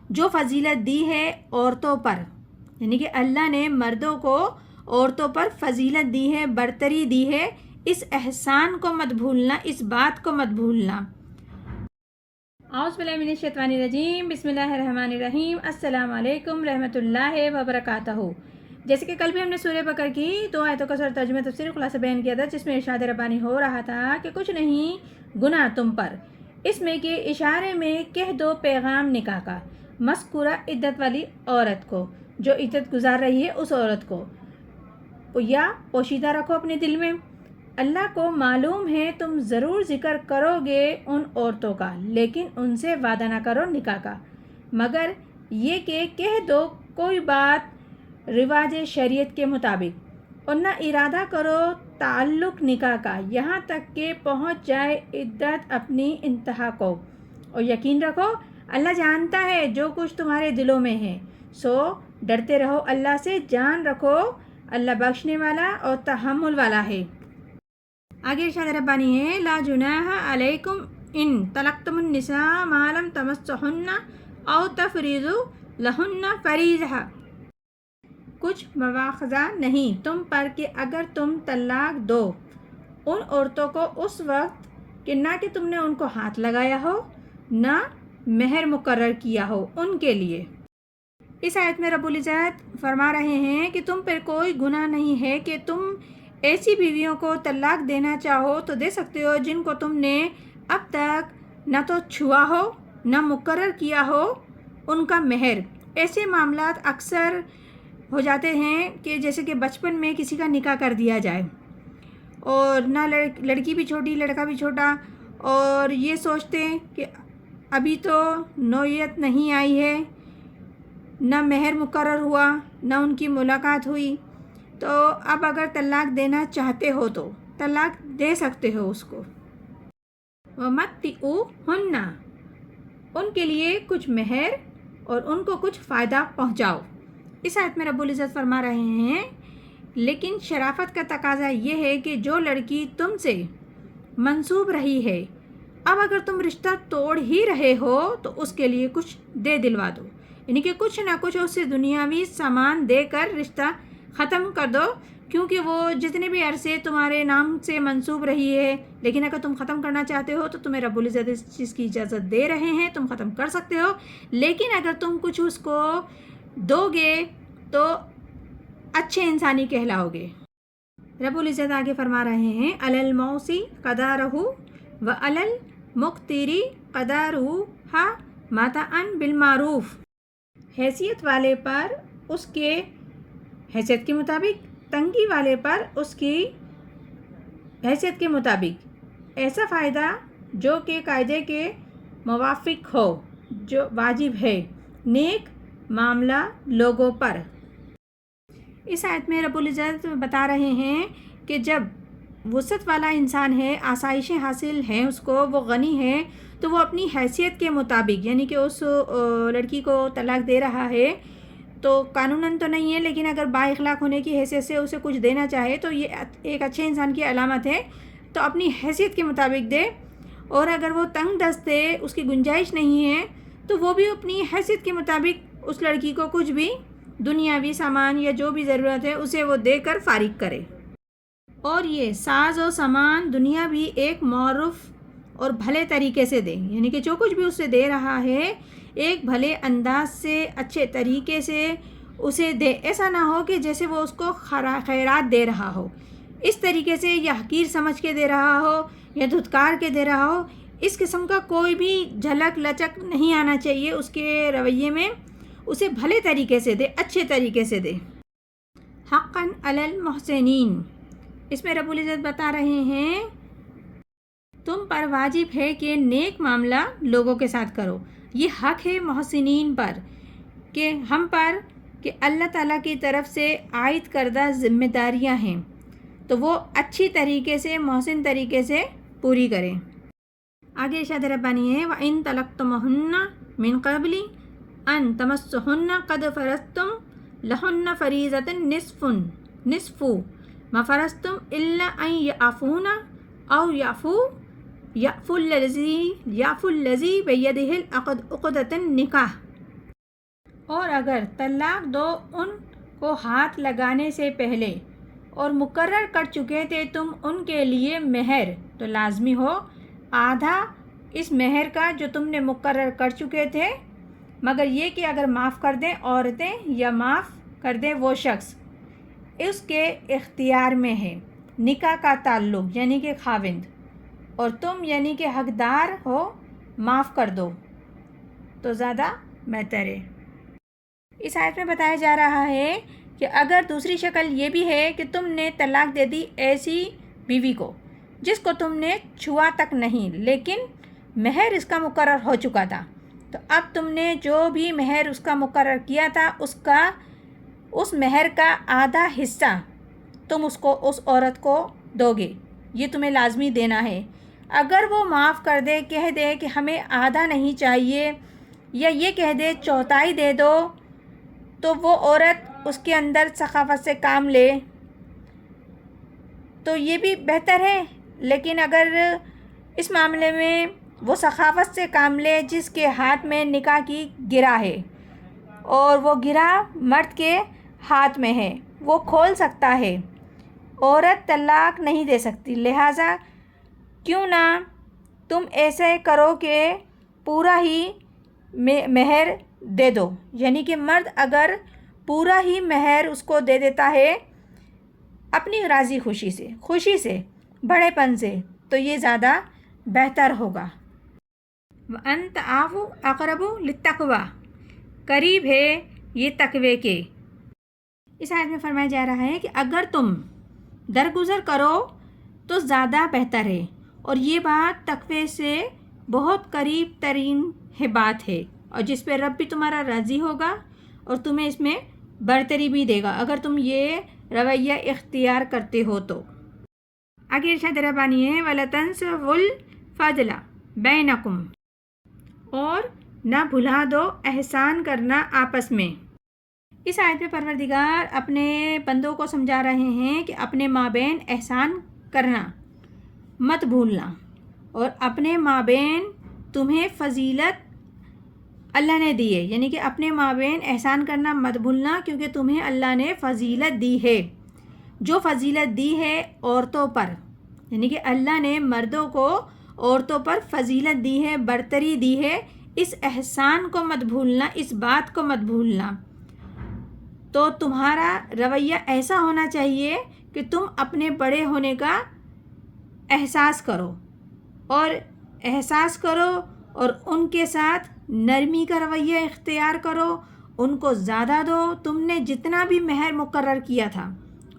جو فضیلت دی ہے عورتوں پر، یعنی کہ اللہ نے مردوں کو عورتوں پر فضیلت دی ہے، برتری دی ہے، اس احسان کو مت بھولنا، اس بات کو مت بھولنا۔ اعوذ باللہ من الشیطان الرجیم، بسم اللہ الرحمن الرحیم، السلام علیکم رحمۃ اللہ وبرکاتہ۔ جیسے کہ کل بھی ہم نے سورہ بقرہ کی 2 آیتوں کا سر ترجمہ تفسیر خلاصہ بیان کیا تھا، جس میں ارشاد ربانی ہو رہا تھا کہ کچھ نہیں گناہ تم پر، اس میں کہ اشارے میں کہہ دو پیغام نکاح کا مذکورہ عدت والی عورت کو، جو عدت گزار رہی ہے اس عورت کو، یا پوشیدہ رکھو اپنے دل میں۔ اللہ کو معلوم ہے تم ضرور ذکر کرو گے ان عورتوں کا، لیکن ان سے وعدہ نہ کرو نکاح کا، مگر یہ کہ کہہ دو کوئی بات رواج شریعت کے مطابق، اور نہ ارادہ کرو تعلق نکاح کا یہاں تک کہ پہنچ جائے عدت اپنی انتہا کو، اور یقین رکھو اللہ جانتا ہے جو کچھ تمہارے دلوں میں ہے، سو ڈرتے رہو اللہ سے، جان رکھو اللہ بخشنے والا اور تحمل والا ہے۔ آگے ارشاد ربانی ہے، لا جناح علیکم ان طلقتم النساء ما لم تمسہن او تفریضوا لہن فریضہ، کچھ مواخذہ نہیں تم پر کہ اگر تم طلاق دو ان عورتوں کو اس وقت کہ نہ کہ تم نے ان کو ہاتھ لگایا ہو، نہ مہر مقرر کیا ہو ان کے لیے۔ اس آیت میں رب العزت فرما رہے ہیں کہ تم پر کوئی گناہ نہیں ہے کہ تم ایسی بیویوں کو طلاق دینا چاہو تو دے سکتے ہو جن کو تم نے اب تک نہ تو چھوا ہو نہ مقرر کیا ہو ان کا مہر۔ ایسے معاملات اکثر ہو جاتے ہیں کہ جیسے کہ بچپن میں کسی کا نکاح کر دیا جائے، اور نہ لڑکی بھی چھوٹی لڑکا بھی چھوٹا، اور یہ سوچتے ہیں کہ ابھی تو نوعیت نہیں آئی ہے، نہ مہر مقرر ہوا نہ ان کی ملاقات ہوئی، تو اب اگر طلاق دینا چاہتے ہو تو طلاق دے سکتے ہو اس کو۔ وَمَتِّعُوهُنَّ، ان کے لیے کچھ مہر اور ان کو کچھ فائدہ پہنچاؤ۔ اس آیت میں رب العزت فرما رہے ہیں لیکن شرافت کا تقاضا یہ ہے کہ جو لڑکی تم سے منسوب رہی ہے، اب اگر تم رشتہ توڑ ہی رہے ہو تو اس کے لیے کچھ دے دلوا دو، یعنی کہ کچھ نہ کچھ اس سے دنیاوی سامان دے کر رشتہ ختم کر دو، کیونکہ وہ جتنے بھی عرصے تمہارے نام سے منسوب رہی ہے، لیکن اگر تم ختم کرنا چاہتے ہو تو تمہیں رب العزت اس چیز کی اجازت دے رہے ہیں، تم ختم کر سکتے ہو، لیکن اگر تم کچھ اس کو دو گے تو اچھے انسانی کہلاؤ گے۔ رب العزت آگے فرما رہے ہیں، علی الموسی قدرہ وعلی المقتر قدرہ متاعا بالمعروف، حیثیت والے پر اس کے حیثیت کے مطابق، تنگی والے پر اس کی حیثیت کے مطابق ایسا فائدہ جو کہ قاعدے کے موافق ہو، جو واجب ہے نیک معاملہ لوگوں پر۔ اس آیت میں رب العزت بتا رہے ہیں کہ جب وسعت والا انسان ہے، آسائشیں حاصل ہیں اس کو، وہ غنی ہے، تو وہ اپنی حیثیت کے مطابق، یعنی کہ اس لڑکی کو طلاق دے رہا ہے تو قانوناً تو نہیں ہے، لیکن اگر با اخلاق ہونے کی حیثیت سے اسے کچھ دینا چاہے تو یہ ایک اچھے انسان کی علامت ہے، تو اپنی حیثیت کے مطابق دے، اور اگر وہ تنگ دست ہے، اس کی گنجائش نہیں ہے، تو وہ بھی اپنی حیثیت کے مطابق اس لڑکی کو کچھ بھی دنیاوی سامان یا جو بھی ضرورت ہے اسے وہ دے کر فارغ کرے۔ اور یہ ساز و سامان دنیا بھی ایک معروف اور بھلے طریقے سے دے، یعنی کہ جو کچھ بھی اسے دے رہا ہے ایک بھلے انداز سے، اچھے طریقے سے اسے دے، ایسا نہ ہو کہ جیسے وہ اس کو خیرات دے رہا ہو، اس طریقے سے یا حقیر سمجھ کے دے رہا ہو یا دھتکار کے دے رہا ہو، اس قسم کا کوئی بھی جھلک لچک نہیں آنا چاہیے اس کے رویے میں، اسے بھلے طریقے سے دے، اچھے طریقے سے دے۔ حقاً علی المحسنین، اس میں رب العزت بتا رہے ہیں تم پر واجب ہے کہ نیک معاملہ لوگوں کے ساتھ کرو، یہ حق ہے محسنین پر کہ ہم پر کہ اللہ تعالیٰ کی طرف سے عائد کردہ ذمہ داریاں ہیں تو وہ اچھی طریقے سے، محسن طریقے سے پوری کریں۔ آگے ارشاد ربانی ہے، وَإِن طَلَقْتُمُوهُنَّ مِن قَبْلِ أَن تَمَسُّوهُنَّ قَدْ فَرَضْتُمْ لَهُنَّ فَرِيضَةً نِصْفُ مَا فَرَضْتُمْ إِلَّا أَن يَعْفُونَ أَوْ يَعْفُوَ الَّذِي بِيَدِهِ عُقْدَةُ النِّكَاحِ۔ اور اگر طلاق دو ان کو ہاتھ لگانے سے پہلے اور مقرر کر چکے تھے تم ان کے لیے مہر، تو لازمی ہو آدھا اس مہر کا جو تم نے مقرر کر چکے تھے، مگر یہ کہ اگر معاف کر دیں عورتیں یا معاف کر دیں وہ شخص، اس کے اختیار میں ہے نکاح کا تعلق یعنی کہ خاوند، اور تم یعنی کہ حقدار ہو معاف کر دو تو زیادہ بہتر ہے۔ اس آیت میں بتایا جا رہا ہے کہ اگر دوسری شکل یہ بھی ہے کہ تم نے طلاق دے دی ایسی بیوی کو جس کو تم نے چھوا تک نہیں لیکن مہر اس کا مقرر ہو چکا تھا، تو اب تم نے جو بھی مہر اس کا مقرر کیا تھا اس مہر کا آدھا حصہ تم اس عورت کو دو گے، یہ تمہیں لازمی دینا ہے۔ اگر وہ معاف کر دے، کہہ دے کہ ہمیں آدھا نہیں چاہیے، یا یہ کہہ دے چوتھائی دے دو، تو وہ عورت اس کے اندر سخاوت سے کام لے تو یہ بھی بہتر ہے۔ لیکن اگر اس معاملے میں وہ سخاوت سے کام لے جس کے ہاتھ میں نکاح کی گرہ ہے اور وہ گرہ مرد کے ہاتھ میں ہے، وہ کھول سکتا ہے، عورت طلاق نہیں دے سکتی، لہٰذا کیوں نہ تم ایسے کرو کہ پورا ہی مہر دے دو، یعنی کہ مرد اگر پورا ہی مہر اس کو دے دیتا ہے اپنی راضی خوشی سے بڑے پن سے، تو یہ زیادہ بہتر ہوگا۔ وَأَن تَعَافُوا أَقْرَبُ لِلتَّقْوَىٰ، قریب ہے یہ تقوی کے۔ اس آیت میں فرمایا جا رہا ہے کہ اگر تم درگزر کرو تو زیادہ بہتر ہے، اور یہ بات تقوی سے بہت قریب ترین بات ہے، اور جس پہ رب بھی تمہارا راضی ہوگا اور تمہیں اس میں برتری بھی دے گا اگر تم یہ رویہ اختیار کرتے ہو تو۔ آگے ارشاد ربانی ہے وَلَا تَنْسَوُا الْفَضْلَ بَيْنَكُمْ، اور نہ بھلا دو احسان کرنا آپس میں۔ اس آیت میں پروردگار اپنے بندوں کو سمجھا رہے ہیں کہ اپنے مابین احسان کرنا مت بھولنا، اور اپنے مابین تمہیں فضیلت اللہ نے دی ہے، یعنی کہ اپنے مابین احسان کرنا مت بھولنا، کیونکہ تمہیں اللہ نے فضیلت دی ہے۔ جو فضیلت دی ہے عورتوں پر، یعنی کہ اللہ نے مردوں کو عورتوں پر فضیلت دی ہے، برتری دی ہے، اس احسان کو مت بھولنا، اس بات کو مت بھولنا۔ تو تمہارا رویہ ایسا ہونا چاہیے کہ تم اپنے بڑے ہونے کا احساس کرو اور ان کے ساتھ نرمی کا رویہ اختیار کرو، ان کو زیادہ دو، تم نے جتنا بھی مہر مقرر کیا تھا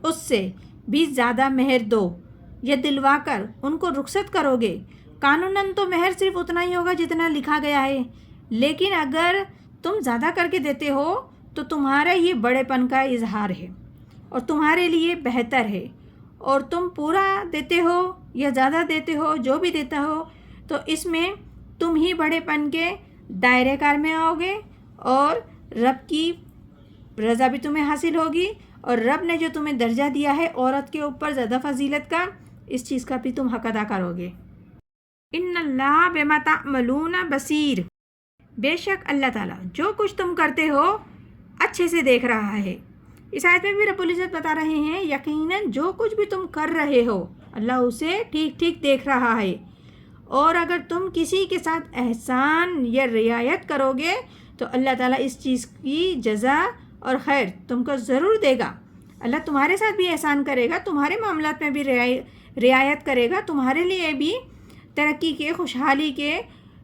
اس سے بھی زیادہ مہر دو، یا دلوا کر ان کو رخصت کرو گے۔ قانوناً تو مہر صرف اتنا ہی ہوگا جتنا لکھا گیا ہے، لیکن اگر تم زیادہ کر کے دیتے ہو تو تمہارا یہ بڑے پن کا اظہار ہے اور تمہارے لیے بہتر ہے، اور تم پورا دیتے ہو یا زیادہ دیتے ہو، جو بھی دیتا ہو، تو اس میں تم ہی بڑے پن کے دائرے کار میں آؤ گے اور رب کی رضا بھی تمہیں حاصل ہوگی، اور رب نے جو تمہیں درجہ دیا ہے عورت کے اوپر زیادہ فضیلت کا، اس چیز کا بھی تم حق ادا کرو گے۔ ان اللہ بما تعملون بصیر، بے شک اللہ تعالیٰ جو کچھ تم کرتے ہو اچھے سے دیکھ رہا ہے۔ اس آیت میں بھی رب العزت بتا رہے ہیں یقیناً جو کچھ بھی تم کر رہے ہو اللہ اسے ٹھیک ٹھیک دیکھ رہا ہے، اور اگر تم کسی کے ساتھ احسان یا رعایت کرو گے تو اللہ تعالیٰ اس چیز کی جزا اور خیر تم کو ضرور دے گا۔ اللہ تمہارے ساتھ بھی احسان کرے گا، تمہارے معاملات میں بھی رعایت کرے گا، تمہارے لیے بھی ترقی کے، خوشحالی کے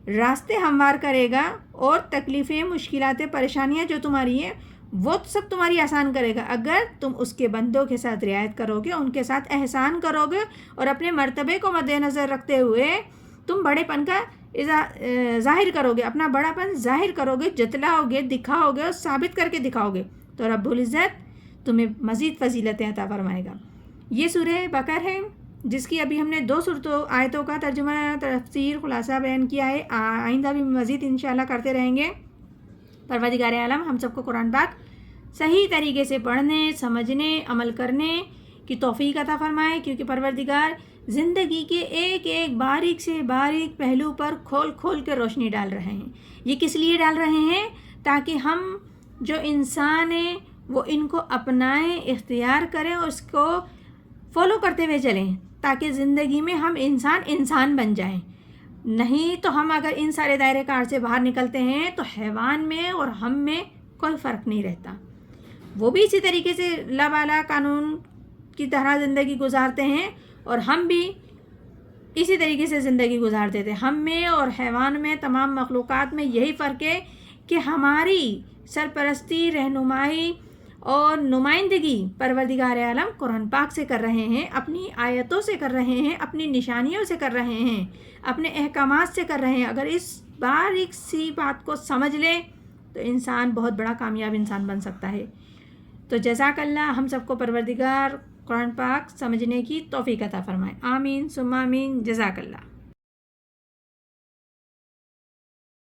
راستے ہموار کرے گا، اور تکلیفیں، مشکلات، پریشانیاں جو تمہاری ہیں وہ سب تمہاری آسان کرے گا اگر تم اس کے بندوں کے ساتھ رعایت کرو گے، ان کے ساتھ احسان کرو گے، اور اپنے مرتبے کو مد نظر رکھتے ہوئے تم بڑے پن کا ظاہر کرو گے، اپنا بڑا پن ظاہر کرو گے، جتلاؤ گے، دکھاؤ گے اور ثابت کر کے دکھاؤ گے، تو رب العزت تمہیں مزید فضیلتیں عطا فرمائے گا۔ یہ سورہ بقر ہے جس کی ابھی ہم نے 2 آیتوں کا ترجمہ، تفسیر، خلاصہ بیان کیا ہے، آئندہ بھی مزید انشاءاللہ کرتے رہیں گے۔ پروردگار عالم ہم سب کو قرآن پاک صحیح طریقے سے پڑھنے، سمجھنے، عمل کرنے کی توفیق عطا فرمائے، کیونکہ پروردگار زندگی کے ایک ایک باریک سے باریک پہلو پر کھول کھول کے روشنی ڈال رہے ہیں۔ یہ کس لیے ڈال رہے ہیں؟ تاکہ ہم جو انسان ہیں وہ ان کو اپنائیں، اختیار کریں اور اس کو فالو کرتے ہوئے چلیں، تاکہ زندگی میں ہم انسان بن جائیں. نہیں تو ہم اگر ان سارے دائرۂ کار سے باہر نکلتے ہیں تو حیوان میں اور ہم میں کوئی فرق نہیں رہتا. وہ بھی اسی طریقے سے لابالا قانون کی طرح زندگی گزارتے ہیں اور ہم بھی اسی طریقے سے زندگی گزارتے تھے. ہم میں اور حیوان میں، تمام مخلوقات میں یہی فرق ہے کہ ہماری سرپرستی، رہنمائی اور نمائندگی پروردگار عالم قرآن پاک سے کر رہے ہیں، اپنی آیتوں سے کر رہے ہیں، اپنی نشانیوں سے کر رہے ہیں، اپنے احکامات سے کر رہے ہیں. اگر اس باریک سی بات کو سمجھ لیں تو انسان بہت بڑا کامیاب انسان بن سکتا ہے. تو جزاک اللہ، ہم سب کو پروردگار قرآن پاک سمجھنے کی توفیق عطا فرمائے. آمین ثم آمین. جزاک اللہ.